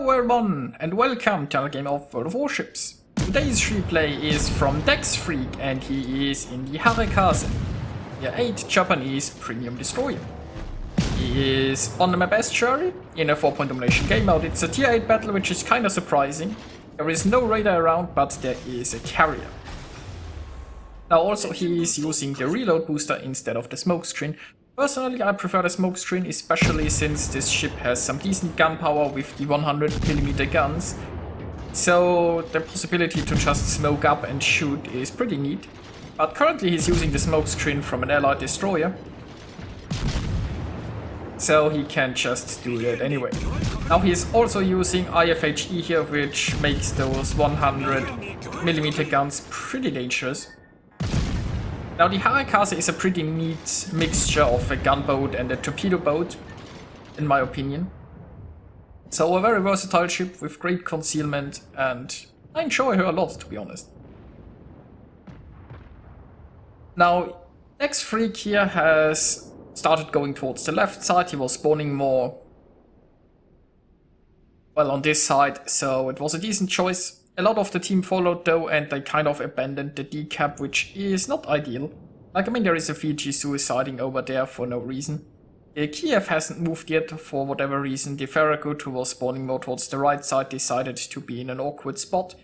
Hello everyone and welcome to another game of World of Warships. Today's replay is from DexFreak and he is in the Harekaze, the 8 Japanese premium destroyer. He is on the map estuary in a 4-point domination game mode. It's a tier 8 battle, which is kinda surprising. There is no radar around, but there is a carrier. Now also he is using the reload booster instead of the smokescreen. Personally, I prefer the smokescreen, especially since this ship has some decent gun power with the 100mm guns. So the possibility to just smoke up and shoot is pretty neat. But currently he's using the smokescreen from an allied destroyer, so he can just do that anyway. Now he's also using IFHE here, which makes those 100mm guns pretty dangerous. Now the Harekaze is a pretty neat mixture of a gunboat and a torpedo boat, in my opinion. So a very versatile ship with great concealment, and I enjoy her a lot, to be honest. Now DexFreak here has started going towards the left side. He was spawning more, well, on this side, so it was a decent choice. A lot of the team followed though, and they kind of abandoned the decap, which is not ideal. Like, I mean, there is a Fiji suiciding over there for no reason. The Kiev hasn't moved yet for whatever reason. The Farragut, who was spawning more towards the right side, decided to be in an awkward spot.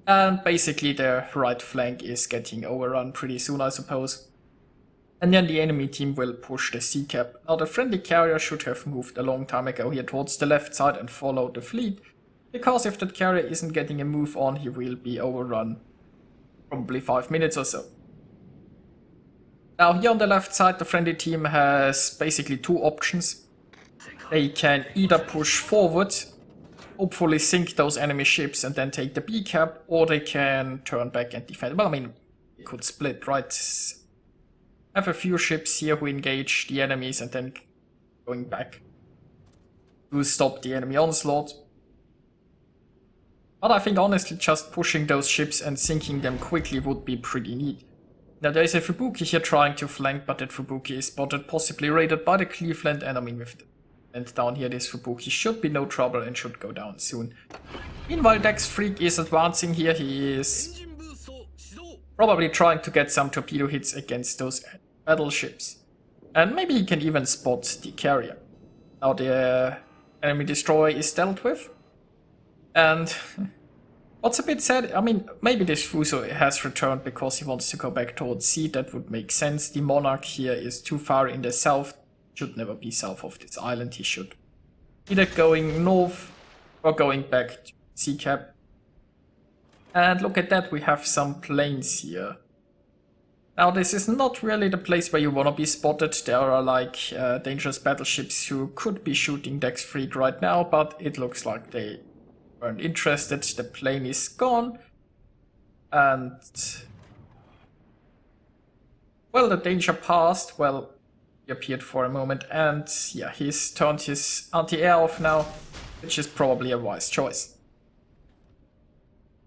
And basically the right flank is getting overrun pretty soon, I suppose. And then the enemy team will push the sea cap. Now the friendly carrier should have moved a long time ago here towards the left side and followed the fleet. Because if that carrier isn't getting a move on, he will be overrun. Probably 5 minutes or so. Now here on the left side, the friendly team has basically two options. They can either push forward, hopefully sink those enemy ships and then take the B cap, or they can turn back and defend. Well, I mean, they could split, right? Have a few ships here who engage the enemies and then going back to stop the enemy onslaught. But I think honestly just pushing those ships and sinking them quickly would be pretty neat. Now there is a Fubuki here trying to flank, but that Fubuki is spotted, possibly raided by the Cleveland, and I mean with the land down here, this Fubuki should be no trouble and should go down soon. Meanwhile, DexFreak is advancing here. He is probably trying to get some torpedo hits against those battleships. And maybe he can even spot the carrier. Now the enemy destroyer is dealt with. And what's a bit sad, I mean, maybe this Fuso has returned because he wants to go back towards sea. That would make sense. The Monarch here is too far in the south. Should never be south of this island. He should either going north or going back to sea cap. And look at that, we have some planes here. Now this is not really the place where you want to be spotted. There are like dangerous battleships who could be shooting DexFreak right now, but it looks like they weren't interested. The plane is gone, and well, the danger passed. Well, he appeared for a moment, and yeah, he's turned his anti-air off now, which is probably a wise choice.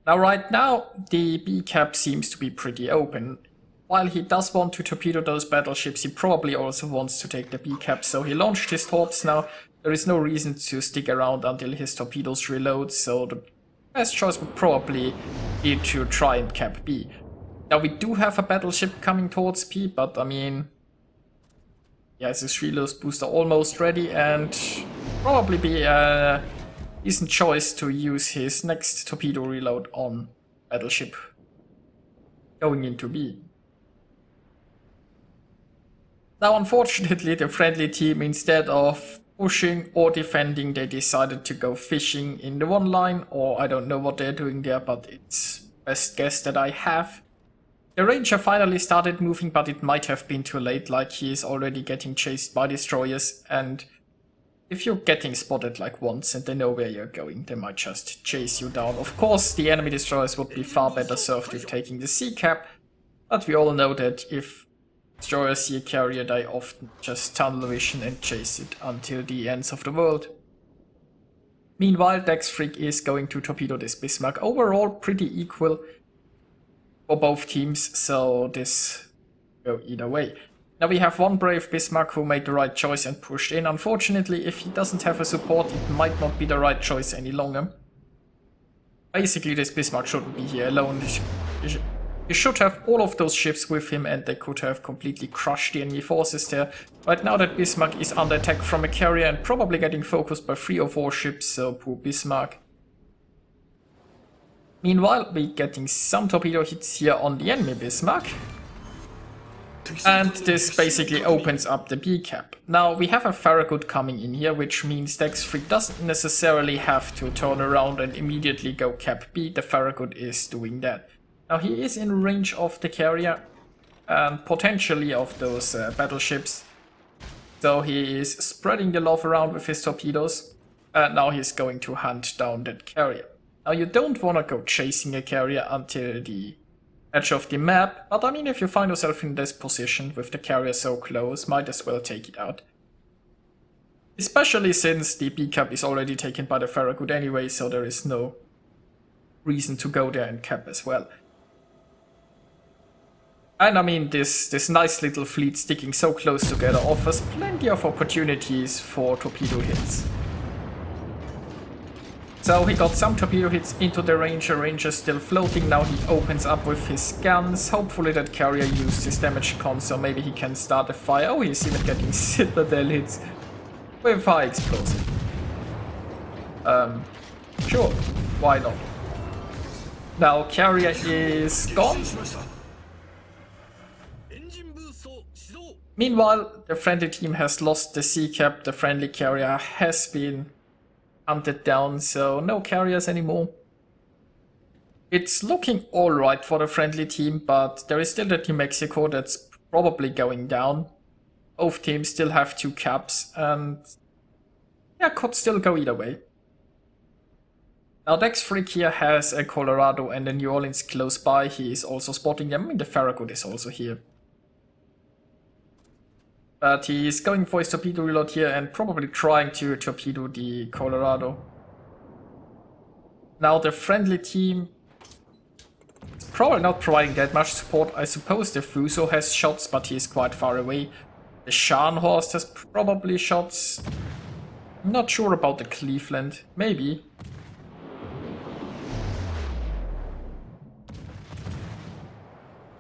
Now right now the B cap seems to be pretty open. While he does want to torpedo those battleships, he probably also wants to take the B cap, so he launched his torps now. There is no reason to stick around until his torpedoes reload, so the best choice would probably be to try and cap B. Now we do have a battleship coming towards B, but I mean, yeah, his reload booster almost ready, and probably be a decent choice to use his next torpedo reload on battleship going into B. Now unfortunately the friendly team, instead of pushing or defending, they decided to go fishing in the one line, or I don't know what they're doing there, but it's best guess that I have. The Ranger finally started moving, but it might have been too late, like he is already getting chased by destroyers, and if you're getting spotted like once and they know where you're going, they might just chase you down. Of course, the enemy destroyers would be far better served with taking the sea cap, but we all know that if destroyers see a carrier, they often just tunnel vision and chase it until the ends of the world. Meanwhile, DexFreak is going to torpedo this Bismarck. Overall, pretty equal for both teams, so this go either way. Now we have one brave Bismarck who made the right choice and pushed in. Unfortunately, if he doesn't have a support, it might not be the right choice any longer. Basically, this Bismarck shouldn't be here alone. He should have all of those ships with him and they could have completely crushed the enemy forces there. Right now that Bismarck is under attack from a carrier and probably getting focused by 3 or 4 ships, so poor Bismarck. Meanwhile, we're getting some torpedo hits here on the enemy Bismarck. And this basically opens up the B cap. Now we have a Farragut coming in here, which means DexFreak doesn't necessarily have to turn around and immediately go cap B. The Farragut is doing that. Now he is in range of the carrier and potentially of those battleships. So he is spreading the love around with his torpedoes. And now he's going to hunt down that carrier. Now you don't want to go chasing a carrier until the edge of the map, but I mean if you find yourself in this position with the carrier so close, might as well take it out. Especially since the B cap is already taken by the Farragut anyway, so there is no reason to go there and cap as well. And I mean this nice little fleet sticking so close together offers plenty of opportunities for torpedo hits. So he got some torpedo hits into the Ranger still floating, now he opens up with his guns. Hopefully that carrier used his damage con, so maybe he can start a fire. Oh, he's even getting Citadel hits with high explosive. Sure, why not? Now carrier is gone. Meanwhile, the friendly team has lost the C cap, the friendly carrier has been hunted down, so no carriers anymore. It's looking alright for the friendly team, but there is still the Team Mexico that's probably going down. Both teams still have 2 caps, and yeah, could still go either way. Now DexFreak here has a Colorado and a New Orleans close by. He is also spotting them. I mean, the Farragut is also here. But he is going for his torpedo reload here and probably trying to torpedo the Colorado. Now the friendly team is probably not providing that much support. I suppose the Fuso has shots, but he is quite far away. The Scharnhorst has probably shots. I'm not sure about the Cleveland. Maybe.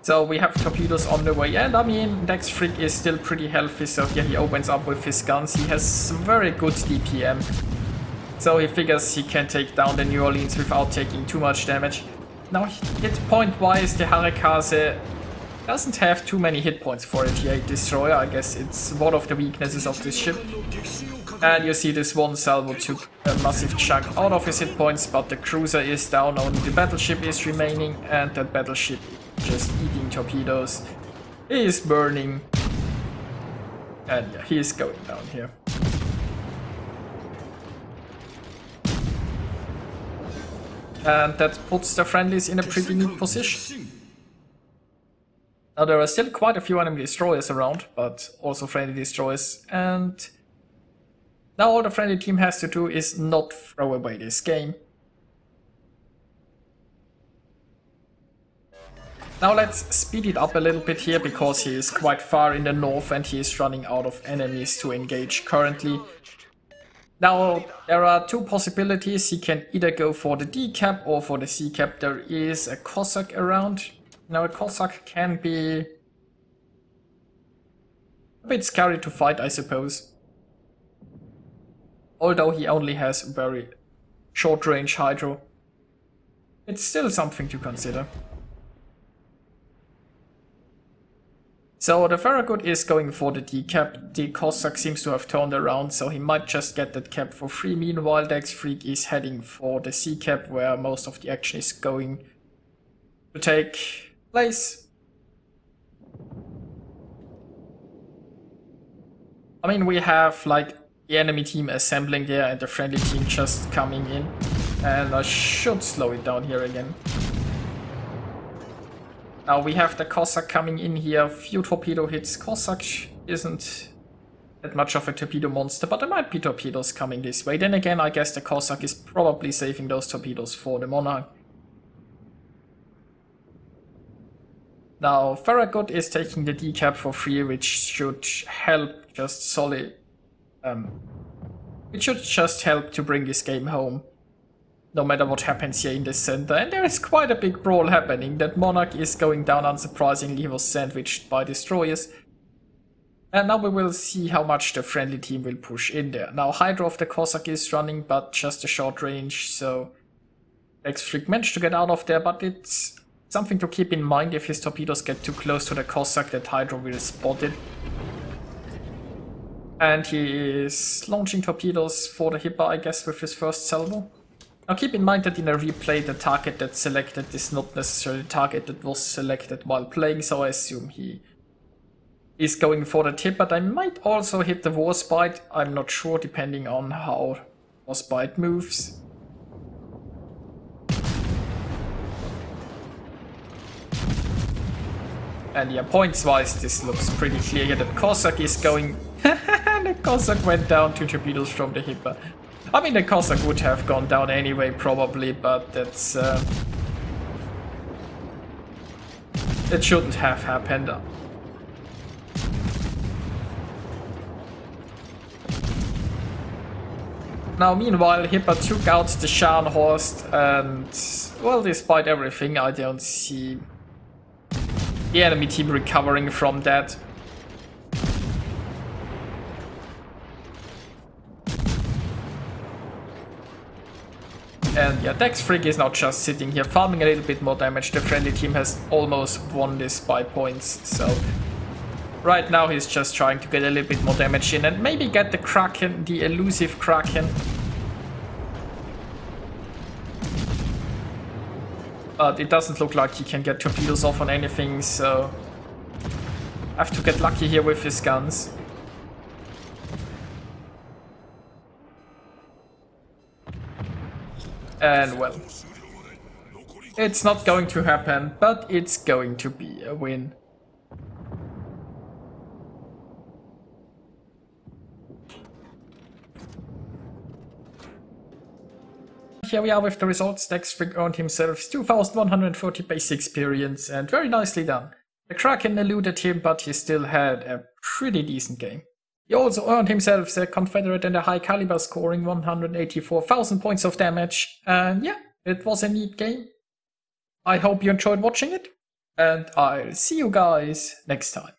So we have torpedoes on the way, and I mean, DexFreak is still pretty healthy, so here he opens up with his guns. He has some very good DPM, so he figures he can take down the New Orleans without taking too much damage. Now, hit point wise, the Harekaze doesn't have too many hit points for a T8 destroyer. I guess it's one of the weaknesses of this ship. And you see this one salvo took a massive chunk out of his hit points, but the cruiser is down, only the battleship is remaining, and that battleship just eating torpedoes. He is burning. And yeah, he is going down here. And that puts the friendlies in a pretty neat position. Now there are still quite a few enemy destroyers around, but also friendly destroyers, and now all the friendly team has to do is not throw away this game. Now let's speed it up a little bit here, because he is quite far in the north and he is running out of enemies to engage currently. Now there are 2 possibilities. He can either go for the D cap or for the C cap. There is a Cossack around. Now a Cossack can be a bit scary to fight, I suppose. Although he only has very short range hydro. It's still something to consider. So the Farragut is going for the D cap. The Cossack seems to have turned around, so he might just get that cap for free. Meanwhile, DexFreak is heading for the C cap, where most of the action is going to take place. I mean, we have like the enemy team assembling there and the friendly team just coming in. And I should slow it down here again. Now we have the Cossack coming in here, few torpedo hits. Cossack isn't that much of a torpedo monster, but there might be torpedoes coming this way. Then again, I guess the Cossack is probably saving those torpedoes for the Monarch. Now, Farragut is taking the decap for free, which should help just solid. It should just help to bring this game home, no matter what happens here in the center. And there is quite a big brawl happening. That Monarch is going down unsurprisingly. He was sandwiched by destroyers. And now we will see how much the friendly team will push in there. Now, Hydra of the Cossack is running, but just a short range, so DexFreak managed to get out of there, but it's something to keep in mind. If his torpedoes get too close to the Cossack, that Hydra will spot it. And he is launching torpedoes for the Hipper, I guess, with his first salvo. Now keep in mind that in a replay, the target that's selected is not necessarily the target that was selected while playing, so I assume he is going for the tip, but I might also hit the Warspite. I'm not sure, depending on how Warspite moves. And yeah, points-wise, this looks pretty clear here. The Cossack is going... The Cossack went down 2 torpedoes from the Hipper. I mean, the Cossack would have gone down anyway, probably, but that's... it shouldn't have happened. Now, meanwhile, Hipper took out the Scharnhorst, and, well, despite everything, I don't see the enemy team recovering from that. And yeah, DexFreak is now just sitting here farming a little bit more damage. The friendly team has almost won this by points, so right now he's just trying to get a little bit more damage in and maybe get the Kraken, the elusive Kraken. But it doesn't look like he can get torpedoes off on anything, so I have to get lucky here with his guns. And well, it's not going to happen, but it's going to be a win. Here we are with the results. DexFreak earned himself 2140 base experience, and very nicely done. The Kraken eluded him, but he still had a pretty decent game. He also earned himself the Confederate and a high caliber, scoring 184,000 points of damage. And yeah, it was a neat game. I hope you enjoyed watching it, and I'll see you guys next time.